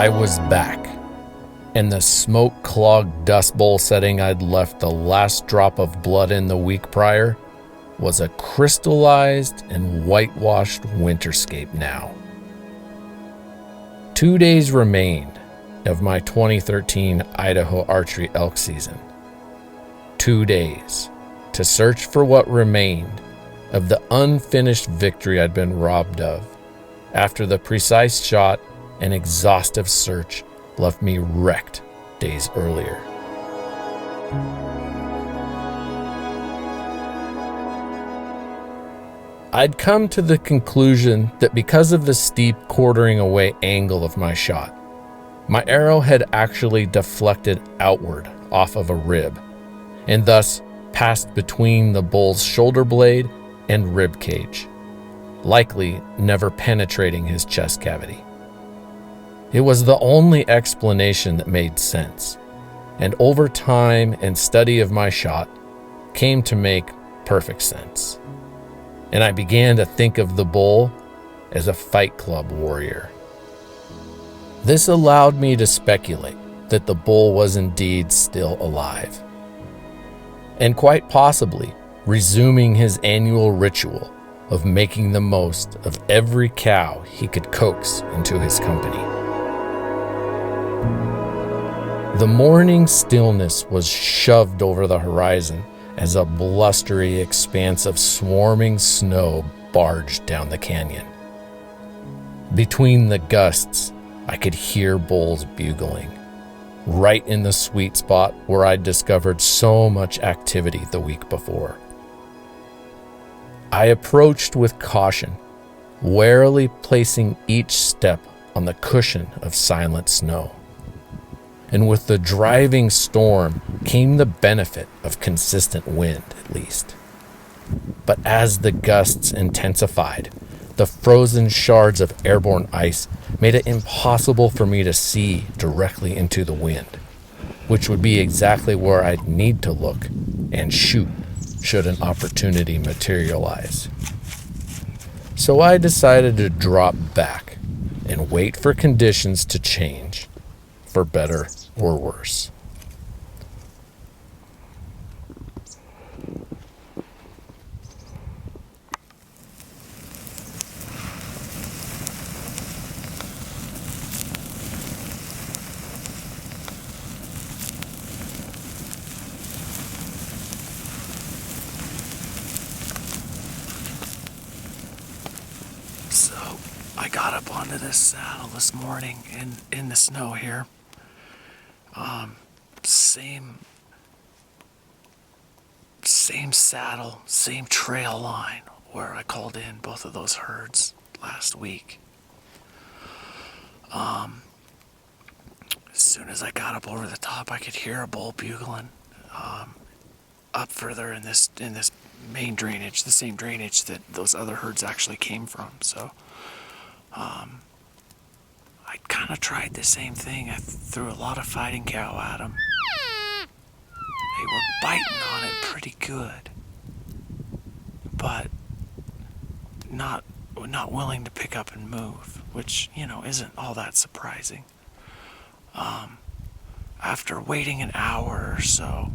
I was back, and the smoke-clogged dust bowl setting I'd left the last drop of blood in the week prior was a crystallized and whitewashed winterscape now. 2 days remained of my 2013 Idaho Archery Elk season. 2 days to search for what remained of the unfinished victory I'd been robbed of after the precise shot and exhaustive search left me wrecked days earlier. I'd come to the conclusion that because of the steep quartering away angle of my shot, my arrow had actually deflected outward off of a rib, and thus passed between the bull's shoulder blade and rib cage, likely never penetrating his chest cavity. It was the only explanation that made sense, and over time and study of my shot came to make perfect sense. And I began to think of the bull as a Fight Club warrior. This allowed me to speculate that the bull was indeed still alive, and quite possibly resuming his annual ritual of making the most of every cow he could coax into his company. The morning stillness was shoved over the horizon as a blustery expanse of swarming snow barged down the canyon. Between the gusts, I could hear bulls bugling, right in the sweet spot where I'd discovered so much activity the week before. I approached with caution, warily placing each step on the cushion of silent snow. And with the driving storm came the benefit of consistent wind, at least. But as the gusts intensified, the frozen shards of airborne ice made it impossible for me to see directly into the wind, which would be exactly where I'd need to look and shoot should an opportunity materialize. So I decided to drop back and wait for conditions to change, for better or worse. So I got up onto this saddle this morning in the snow here. Same saddle, same trail line where I called in both of those herds last week. As soon as I got up over the top, I could hear a bull bugling up further in this main drainage, the same drainage that those other herds actually came from. So I kind of tried the same thing. I threw a lot of fighting cow at them. They were biting on it pretty good, but not willing to pick up and move, which, isn't all that surprising. After waiting an hour or so,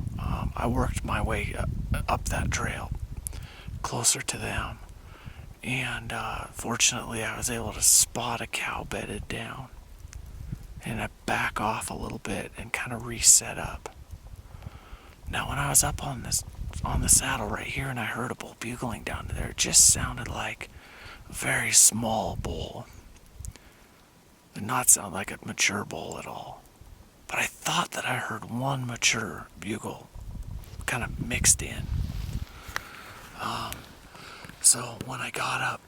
I worked my way up that trail, closer to them, and fortunately I was able to spot a cow bedded down, and I back off a little bit and kind of reset up. Now, when I was up on the saddle right here and I heard a bull bugling down there, it just sounded like a very small bull. It did not sound like a mature bull at all. But I thought that I heard one mature bugle kind of mixed in. So when I got up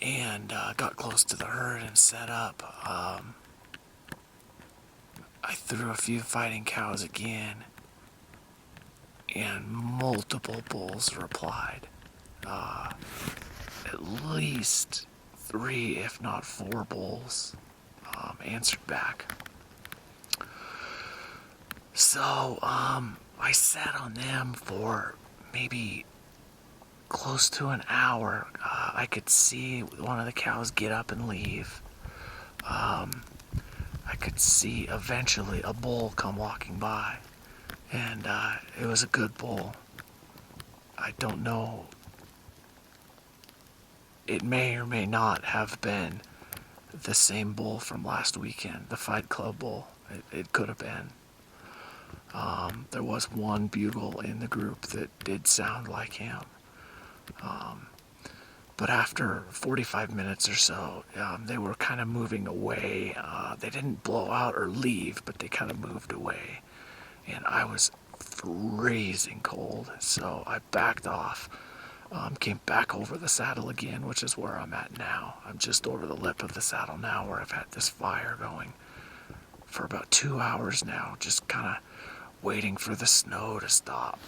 and got close to the herd and set up, I threw a few fighting cows again, and multiple bulls replied. At least 3, if not 4 bulls answered back. So I sat on them for maybe close to an hour. I could see one of the cows get up and leave. I could see eventually a bull come walking by, and it was a good bull. I don't know. It may or may not have been the same bull from last weekend, the Fight Club bull. It could have been. There was one bugle in the group that did sound like him. But after 45 minutes or so, they were kind of moving away. They didn't blow out or leave, but they kind of moved away. And I was freezing cold, so I backed off. Came back over the saddle again, which is where I'm at now. I'm just over the lip of the saddle now, where I've had this fire going for about 2 hours now, just kind of waiting for the snow to stop.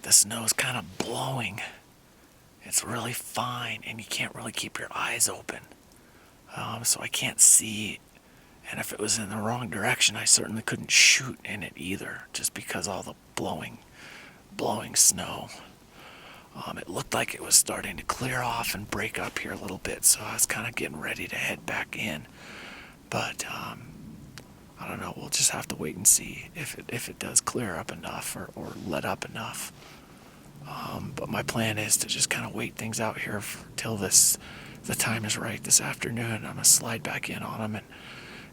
The snow's kind of blowing. It's really fine, and you can't really keep your eyes open. So I can't see, and if it was in the wrong direction, I certainly couldn't shoot in it either, just because all the blowing snow. It looked like it was starting to clear off and break up here a little bit, so I was kind of getting ready to head back in. But I don't know, we'll just have to wait and see if it does clear up enough or let up enough. But my plan is to just kind of wait things out here till the time is right this afternoon. I'm going to slide back in on them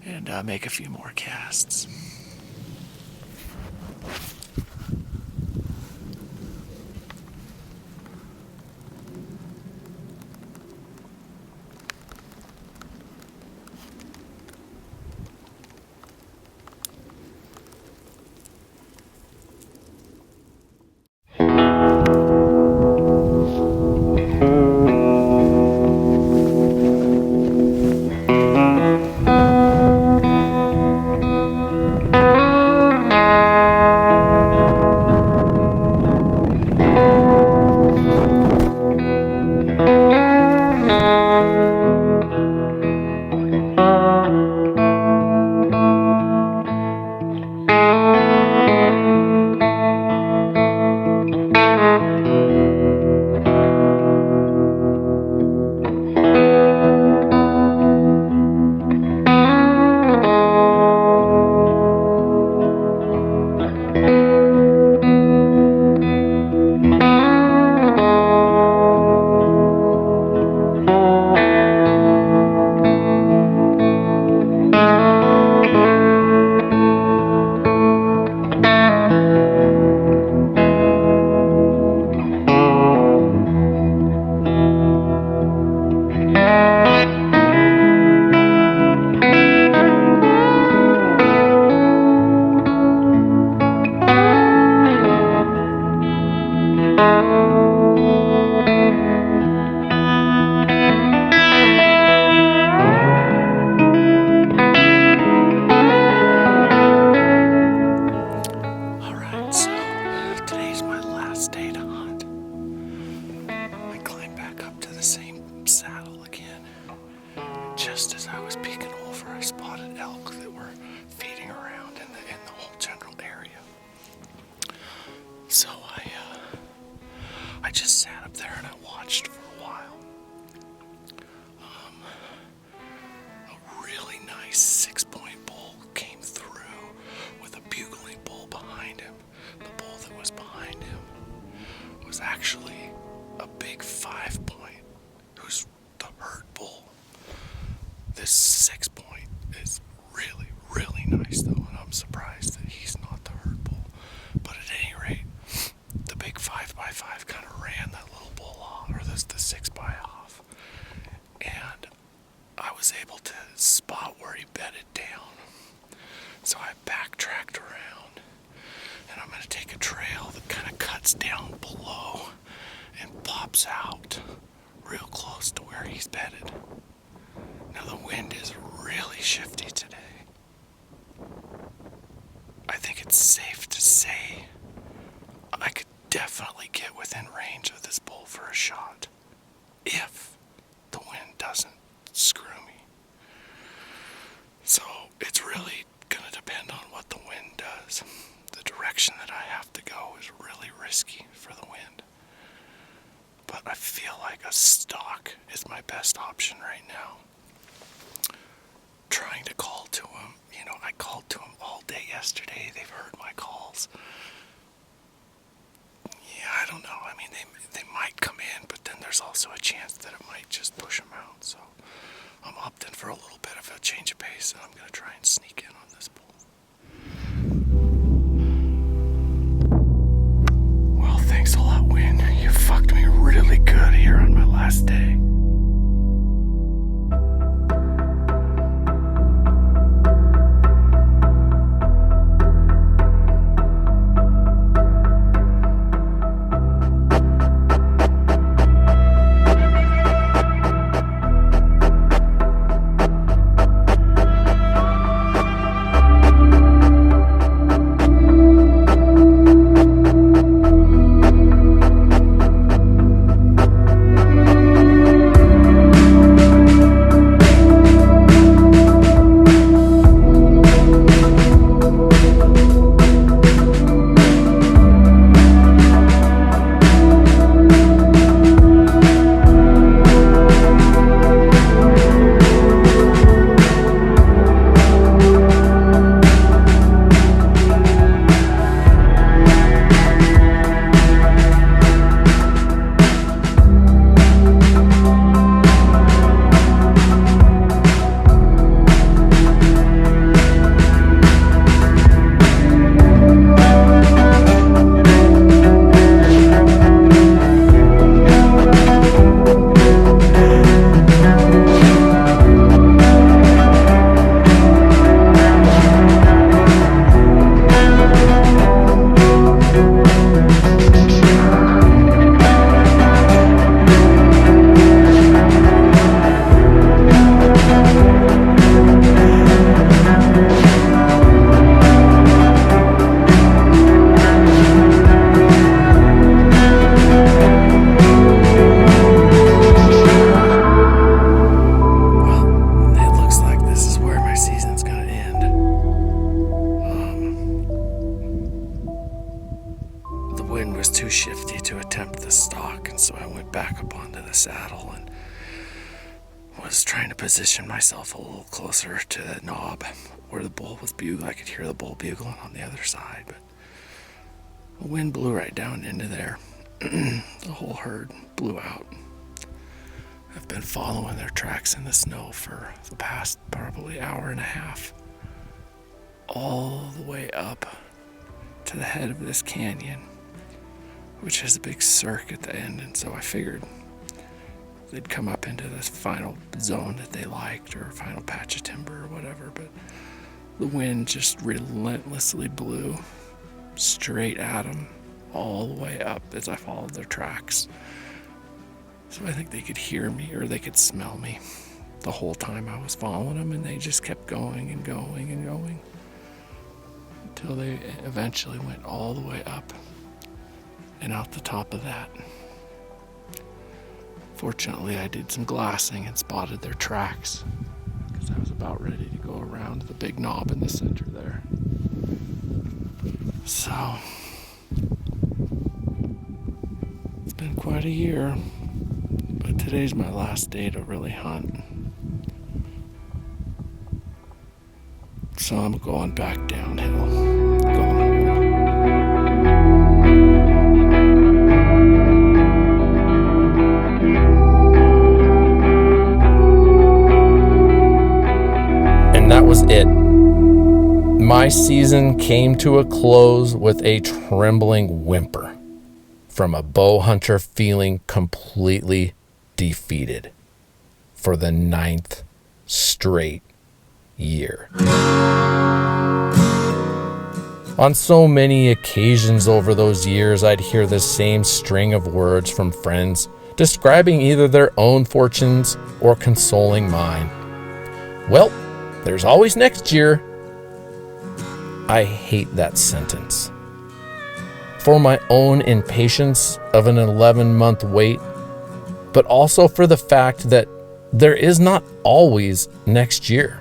and make a few more casts. Just as I was peeking over, I spotted elk that were feeding around in the whole general area. So I just sat up there and I watched for a while. A really nice 6-point bull came through with a bugling bull behind him. The bull that was behind him was actually a big 5-point who's the herd bull. This 6-point is really, really nice though, and I'm surprised that he's not the herd bull. But at any rate, the big 5x5 kind of ran that little bull off, or the 6x off, and I was able to spot where he bedded down. So I backtracked around, and I'm going to take a trail that kind of cuts down below and pops out real close to where he's bedded. Now the wind is really shifty today. I think it's safe to say I could definitely get within range of this bull for a shot if the wind doesn't screw me. So it's really going to depend on what the wind does. The direction that I have to go is really risky for the wind. But I feel like a stalk is my best option right now. trying to call to them. You know, I called to them all day yesterday. They've heard my calls. Yeah, I don't know. I mean, they might come in, but then there's also a chance that it might just push them out. So I'm opting for a little bit of a change of pace, and I'm going to try and sneak in on this bull. Well, thanks a lot, Win. You fucked me really good here on my last day. Shifty to attempt the stalk, and so I went back up onto the saddle and was trying to position myself a little closer to the knob where the bull was bugling. I could hear the bull bugling on the other side, but the wind blew right down into there. The whole herd blew out. I've been following their tracks in the snow for the past probably hour and a half, all the way up to the head of this canyon, which has a big cirque at the end, and so I figured they'd come up into this final zone that they liked, or final patch of timber or whatever, but the wind just relentlessly blew straight at them all the way up as I followed their tracks. So I think they could hear me, or they could smell me the whole time I was following them, and they just kept going and going and going until they eventually went all the way up and out the top of that. Fortunately, I did some glassing and spotted their tracks because I was about ready to go around the big knob in the center there. So, it's been quite a year, but today's my last day to really hunt. So I'm going back downhill. That was it. My season came to a close with a trembling whimper from a bow hunter feeling completely defeated for the 9th straight year. On so many occasions over those years, I'd hear the same string of words from friends describing either their own fortunes or consoling mine. Well, there's always next year. I hate that sentence. For my own impatience of an 11-month wait, but also for the fact that there is not always next year.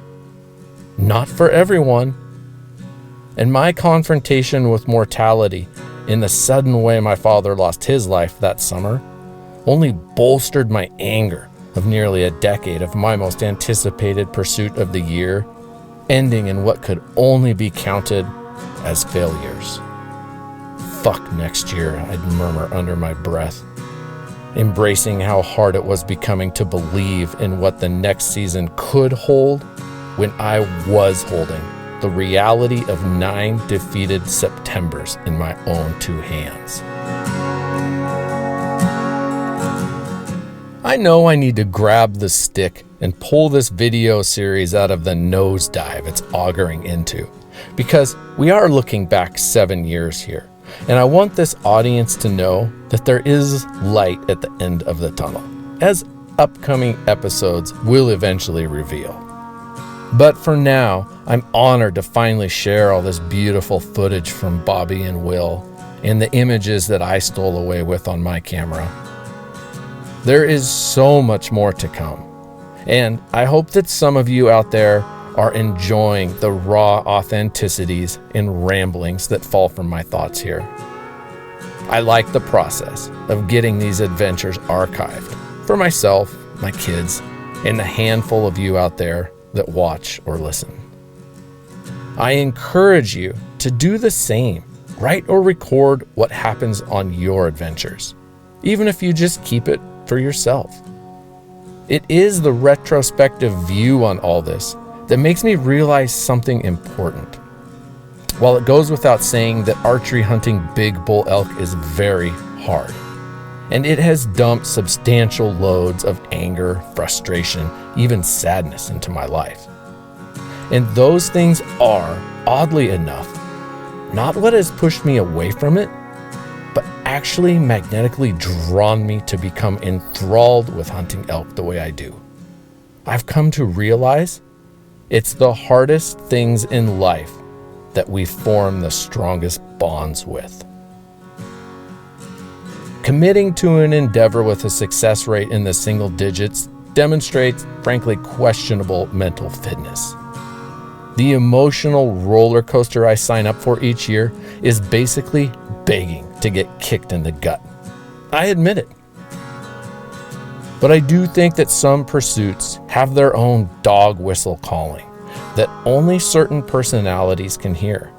Not for everyone. And my confrontation with mortality in the sudden way my father lost his life that summer only bolstered my anger of nearly a decade of my most anticipated pursuit of the year, ending in what could only be counted as failures. Fuck next year, I'd murmur under my breath, embracing how hard it was becoming to believe in what the next season could hold when I was holding the reality of 9 defeated Septembers in my own 2 hands. I know I need to grab the stick and pull this video series out of the nosedive it's auguring into, because we are looking back 7 years here, and I want this audience to know that there is light at the end of the tunnel, as upcoming episodes will eventually reveal. But for now, I'm honored to finally share all this beautiful footage from Bobby and Will and the images that I stole away with on my camera. There is so much more to come, and I hope that some of you out there are enjoying the raw authenticities and ramblings that fall from my thoughts here. I like the process of getting these adventures archived for myself, my kids, and the handful of you out there that watch or listen. I encourage you to do the same. Write or record what happens on your adventures, even if you just keep it for yourself. It is the retrospective view on all this that makes me realize something important. While it goes without saying that archery hunting big bull elk is very hard, and it has dumped substantial loads of anger, frustration, even sadness into my life. And those things are, oddly enough, not what has pushed me away from it, but actually magnetically drawn me to become enthralled with hunting elk the way I do. I've come to realize it's the hardest things in life that we form the strongest bonds with. Committing to an endeavor with a success rate in the single digits demonstrates, frankly, questionable mental fitness. The emotional roller coaster I sign up for each year is basically begging to get kicked in the gut. I admit it. But I do think that some pursuits have their own dog whistle calling that only certain personalities can hear.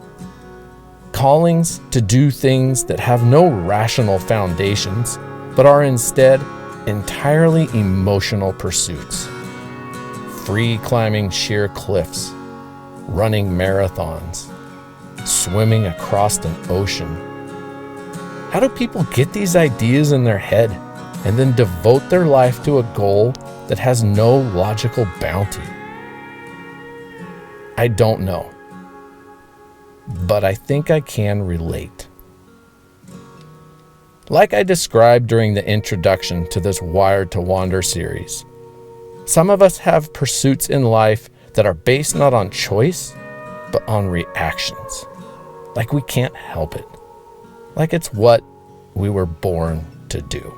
Callings to do things that have no rational foundations, but are instead entirely emotional pursuits. Free climbing sheer cliffs, running marathons, swimming across an ocean. How do people get these ideas in their head and then devote their life to a goal that has no logical bounty? I don't know, but I think I can relate. Like I described during the introduction to this Wired to Wander series, some of us have pursuits in life that are based not on choice, but on reactions. Like we can't help it. Like it's what we were born to do.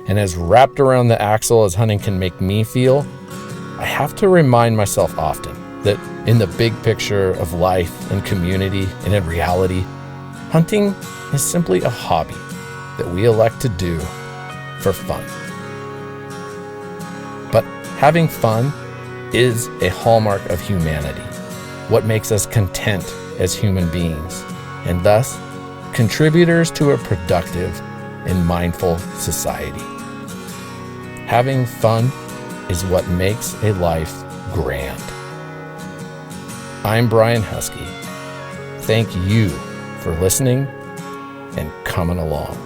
And as wrapped around the axle as hunting can make me feel, I have to remind myself often that in the big picture of life and community and in reality, hunting is simply a hobby that we elect to do for fun. But having fun is a hallmark of humanity, what makes us content as human beings, and thus contributors to a productive and mindful society. Having fun is what makes a life grand. I'm Brian Husky. Thank you for listening and coming along.